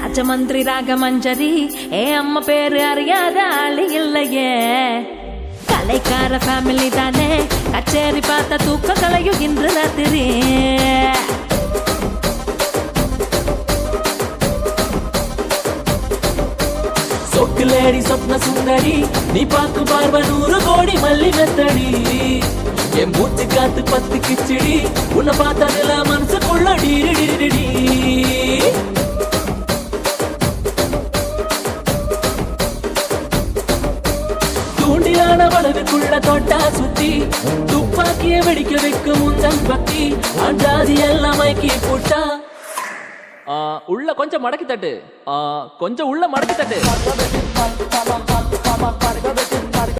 ராஜமந்திரி ராகமஞ்சரி அம்மா பேரு அறியாத ஆளு இல்லையே. கலைக்கார ஃபேமிலி தானே, கச்சேரி பார்த்த தூக்க கலையும் இன்று ராத்திரி. சொக்குலேடி சொப்ன சுந்தரி, நீ பார்த்து பார்வ 100 கோடி மல்லி மெத்தடி. என் மூச்சு காத்து 10 கிச்சடி, உன்னை பார்த்ததுல மனசுக்குள்ள டிரி டிரி டி. தூண்டிலான வலதுக்குள்ள தொட்டா சுத்தி, துப்பாக்கிய வெடிக்க வைக்கும் முந்தன் பக்தி. அஞ்சாதி எல்லாம் மைக்கி போட்டா உள்ள கொஞ்சம் மடக்கி தட்டு, கொஞ்சம் உள்ள மடக்கி தட்டு.